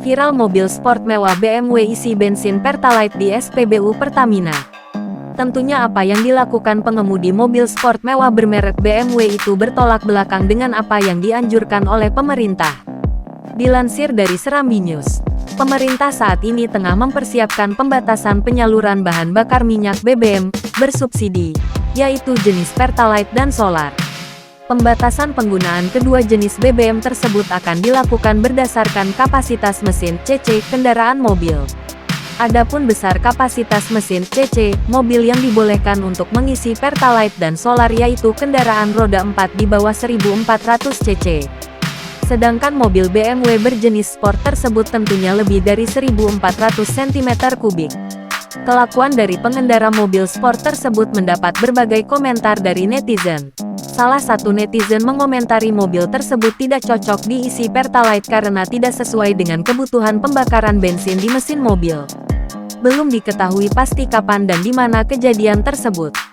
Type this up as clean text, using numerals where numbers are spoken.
Viral mobil sport mewah BMW isi bensin Pertalite di SPBU Pertamina. Tentunya apa yang dilakukan pengemudi mobil sport mewah bermerek BMW itu bertolak belakang dengan apa yang dianjurkan oleh pemerintah. Dilansir dari Serambi News, pemerintah saat ini tengah mempersiapkan pembatasan penyaluran bahan bakar minyak BBM bersubsidi, yaitu jenis Pertalite dan Solar. Pembatasan penggunaan kedua jenis BBM tersebut akan dilakukan berdasarkan kapasitas mesin CC kendaraan mobil. Adapun besar kapasitas mesin CC mobil yang dibolehkan untuk mengisi Pertalite dan Solar yaitu kendaraan roda 4 di bawah 1400 cc. Sedangkan mobil BMW berjenis sport tersebut tentunya lebih dari 1400 cm3. Kelakuan dari pengendara mobil sport tersebut mendapat berbagai komentar dari netizen. Salah satu netizen mengomentari mobil tersebut tidak cocok diisi Pertalite karena tidak sesuai dengan kebutuhan pembakaran bensin di mesin mobil. Belum diketahui pasti kapan dan di mana kejadian tersebut.